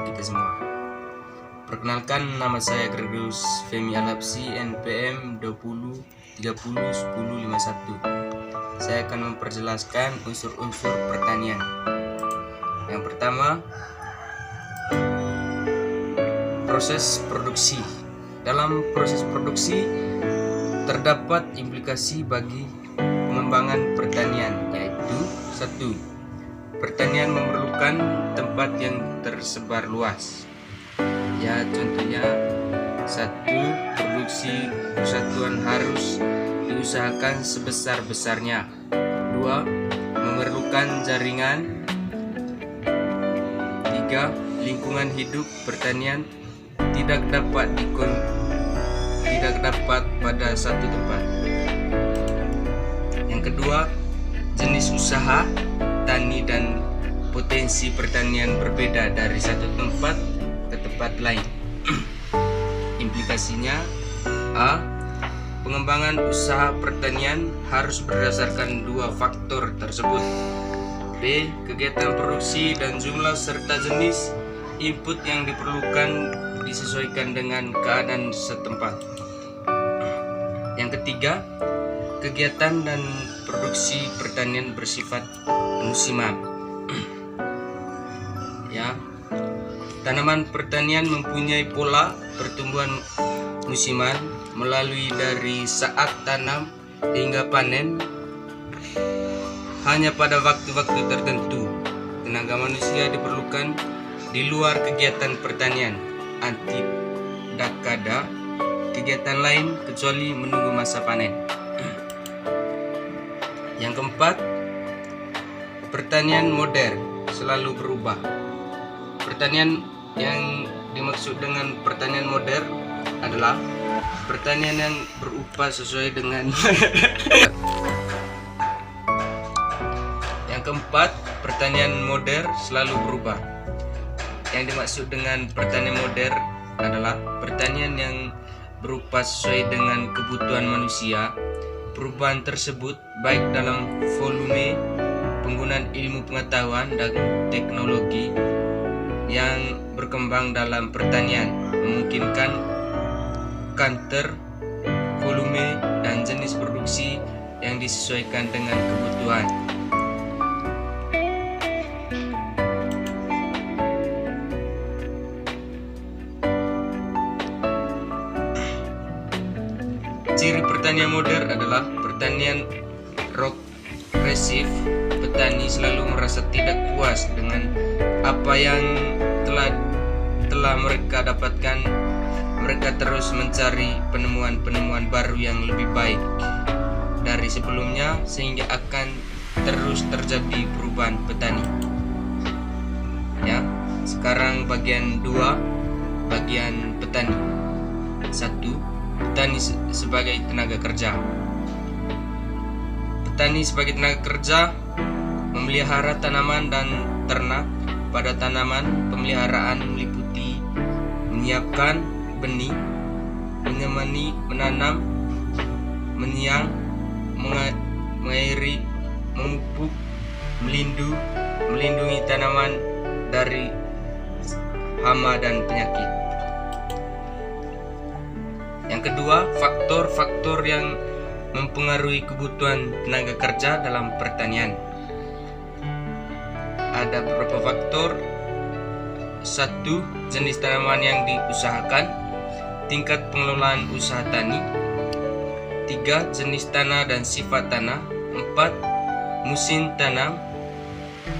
untuk kita semua. Perkenalkan, nama saya Gregorius Femi Alapsi, NPM 20 30 10 51. Saya akan memperjelaskan unsur-unsur pertanian. Yang pertama, proses produksi. Dalam proses produksi terdapat implikasi bagi pengembangan pertanian, yaitu 1. Pertanian memerlukan tempat yang tersebar luas. Ya, contohnya 1. Produksi persatuan harus diusahakan sebesar-besarnya. 2. Memerlukan jaringan. 3. Lingkungan hidup pertanian tidak dapat pada satu tempat. Yang kedua, jenis usaha tani dan potensi pertanian berbeda dari satu tempat ke tempat lain. Implikasinya: A. Pengembangan usaha pertanian harus berdasarkan dua faktor tersebut. B. Kegiatan produksi dan jumlah serta jenis input yang diperlukan disesuaikan dengan keadaan setempat. Yang ketiga, kegiatan dan produksi pertanian bersifat musiman. Ya, tanaman pertanian mempunyai pola pertumbuhan musiman melalui dari saat tanam hingga panen. Hanya pada waktu-waktu tertentu tenaga manusia diperlukan di luar kegiatan pertanian. Tidak ada kegiatan lain kecuali menunggu masa panen. Yang keempat, pertanian modern selalu berubah. Pertanian yang dimaksud dengan pertanian modern adalah pertanian yang berupaya sesuai dengan Yang keempat, pertanian modern selalu berubah. Yang dimaksud dengan pertanian modern adalah pertanian yang berupa sesuai dengan kebutuhan manusia. Perubahan tersebut baik dalam volume, penggunaan ilmu pengetahuan dan teknologi yang berkembang dalam pertanian memungkinkan kantor, volume, dan jenis produksi yang disesuaikan dengan kebutuhan. Ciri pertanian modern adalah pertanian progresif. Petani selalu merasa tidak puas dengan apa yang telah mereka dapatkan. Mereka terus mencari penemuan-penemuan baru yang lebih baik dari sebelumnya, sehingga akan terus terjadi perubahan petani. Ya, sekarang bagian 2, bagian petani. 1. Petani sebagai tenaga kerja. Petani sebagai tenaga kerja memelihara tanaman dan ternak. Pada tanaman, pemeliharaan meliputi menyiapkan benih, menyemai, menanam, menyiang, mengairi, memupuk, melindungi tanaman dari hama dan penyakit. Yang kedua, faktor-faktor yang mempengaruhi kebutuhan tenaga kerja dalam pertanian. Ada beberapa faktor. 1. Jenis tanaman yang diusahakan. Tingkat pengelolaan usaha tani. 3. Jenis tanah dan sifat tanah. 4. Musim tanam.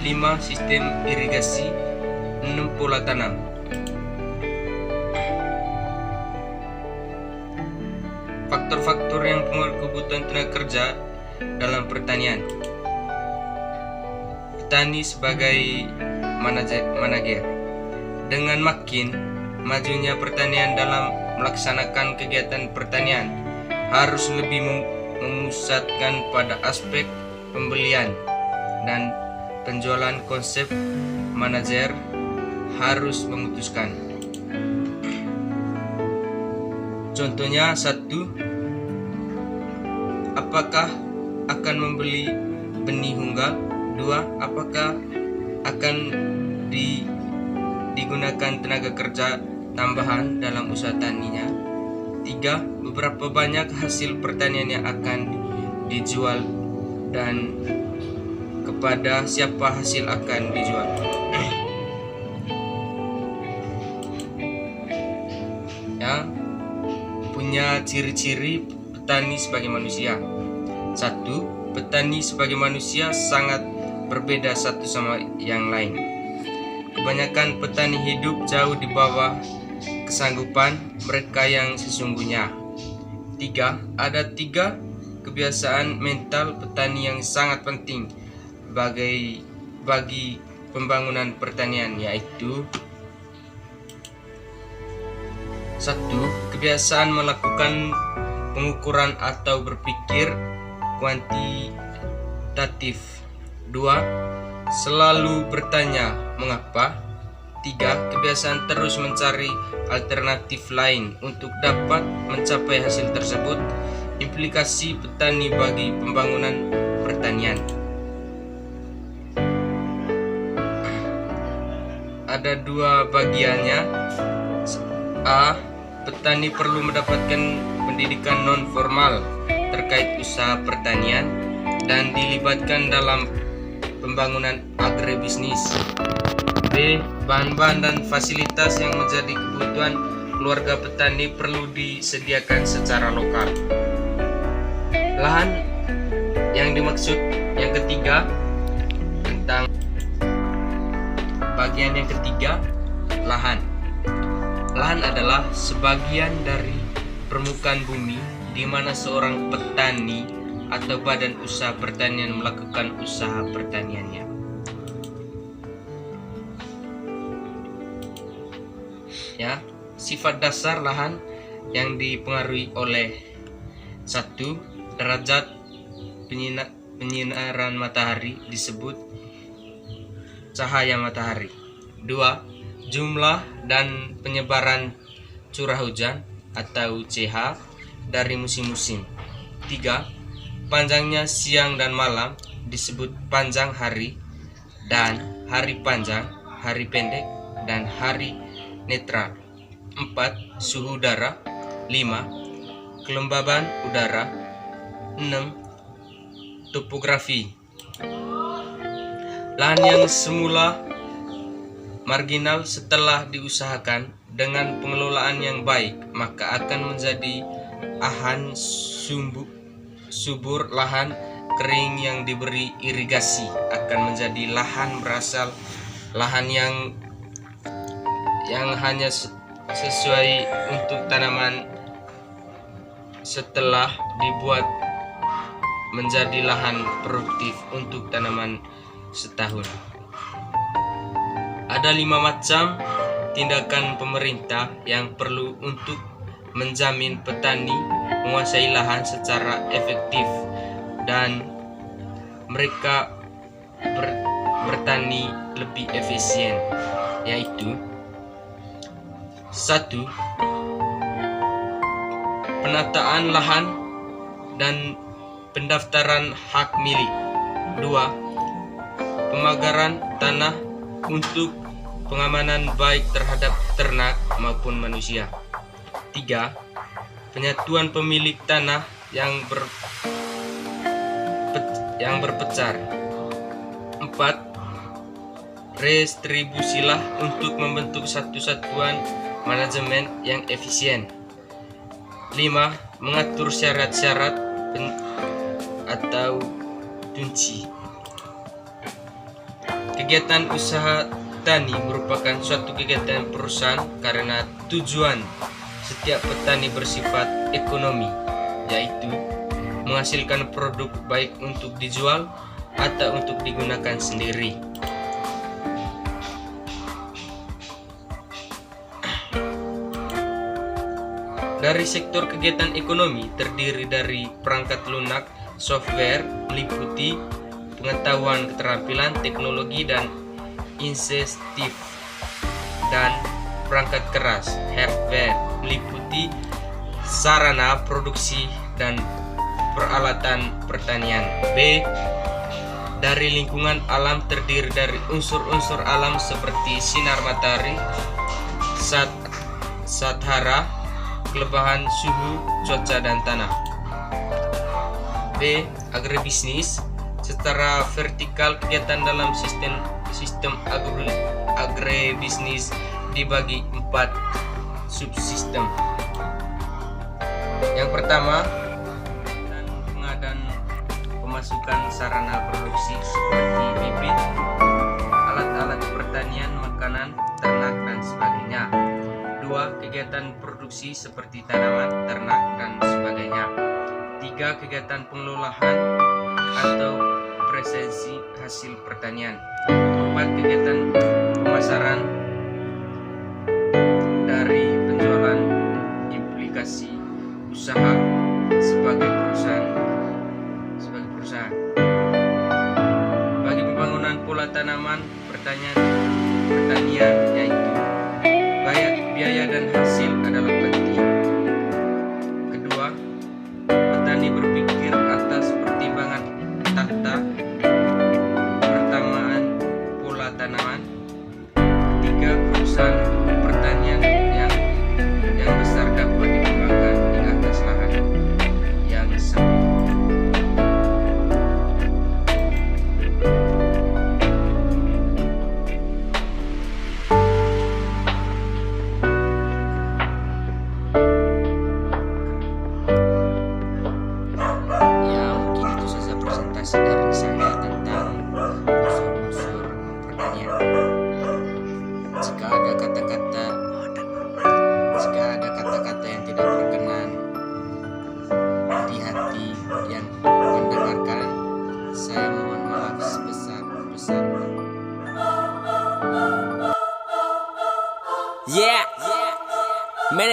5. Sistem irigasi. 6. Pola tanam. Faktor-faktor yang mempengaruhi kebutuhan tenaga kerja dalam pertanian. Petani sebagai manajer. Dengan makin majunya pertanian dalam melaksanakan kegiatan pertanian, harus lebih memusatkan pada aspek pembelian dan penjualan. Konsep manajer harus memutuskan. Contohnya 1. Apakah akan membeli benih tunggal? 2. Apakah akan digunakan tenaga kerja tambahan dalam usaha taninya. 3. Beberapa banyak hasil pertanian yang akan dijual dan kepada siapa hasil akan dijual. Ya, punya ciri-ciri petani sebagai manusia. 1. Petani sebagai manusia sangat berbeda satu sama yang lain. Kebanyakan petani hidup jauh di bawah kesanggupan mereka yang sesungguhnya. 3. Ada 3 kebiasaan mental petani yang sangat penting bagi pembangunan pertanian, yaitu 1. Kebiasaan melakukan pengukuran atau berpikir kuantitatif. 2. Selalu bertanya mengapa. 3. Kebiasaan terus mencari alternatif lain untuk dapat mencapai hasil tersebut. Implikasi petani bagi pembangunan pertanian. Ada 2 bagiannya. A. Petani perlu mendapatkan pendidikan non-formal terkait usaha pertanian dan dilibatkan dalam pembangunan agribisnis. B. Bahan-bahan dan fasilitas yang menjadi kebutuhan keluarga petani perlu disediakan secara lokal. Lahan yang dimaksud yang ketiga, tentang bagian yang ketiga, lahan. Lahan adalah sebagian dari permukaan bumi di mana seorang petani atau badan usaha pertanian melakukan usaha pertaniannya. Ya, sifat dasar lahan yang dipengaruhi oleh 1. Derajat penyinaran matahari disebut cahaya matahari. 2. Jumlah dan penyebaran curah hujan atau CH dari musim-musim. 3. Panjangnya siang dan malam disebut panjang hari dan hari panjang, hari pendek, dan hari netral. 4. Suhu udara. 5. Kelembaban udara. 6. Topografi. Lahan yang semula marginal setelah diusahakan dengan pengelolaan yang baik maka akan menjadi lahan subur. Lahan kering yang diberi irigasi akan menjadi lahan berasal. Lahan yang hanya sesuai untuk tanaman setelah dibuat menjadi lahan produktif untuk tanaman setahun. Ada 5 macam tindakan pemerintah yang perlu untuk menjamin petani menguasai lahan secara efektif dan mereka bertani lebih efisien, yaitu 1. Penataan lahan dan pendaftaran hak milik. 2. Pemagaran tanah untuk pengamanan baik terhadap ternak maupun manusia. 3. Penyatuan pemilik tanah yang berpecar. 4. Restribusilah untuk membentuk satu satuan manajemen yang efisien. 5. Mengatur syarat-syarat atau kunci. Kegiatan usaha tani merupakan suatu kegiatan perusahaan karena tujuan setiap petani bersifat ekonomi, yaitu menghasilkan produk baik untuk dijual atau untuk digunakan sendiri. Dari sektor kegiatan ekonomi terdiri dari perangkat lunak, software, meliputi pengetahuan, keterampilan, teknologi, dan insentif, dan perangkat keras, hardware, meliputi sarana produksi dan peralatan pertanian. B. dari lingkungan alam terdiri dari unsur-unsur alam seperti sinar matahari, sathara, perubahan suhu, cuaca, dan tanah. B. Agribisnis. Secara vertikal, kegiatan dalam sistem agribisnis dibagi 4 subsistem. Yang pertama, pengadaan pemasukan sarana produksi seperti bibit, alat-alat pertanian, makanan, ternak, dan sebagainya. 2. Kegiatan produksi seperti tanaman, ternak, dan sebagainya. 3. Kegiatan pengelolaan atau presentasi hasil pertanian. 4. Kegiatan pemasaran dari penjualan implikasi usaha sebagai perusahaan. Bagi pembangunan pola tanaman pertanian yaitu biaya dan hasil adalah penting. Kedua, petani berpikir atas pertimbangan tata pertamaan pola tanaman. Ketiga, perusahaan pertanian yang besar dapat dikembangkan di atas lahan yang sempit. Dari saya tentang unsur-unsur pertanian. Jika ada kata-kata yang tidak berkenan di hati yang mendengarkan, saya mohon maaf sebesar-besarnya. Yeah.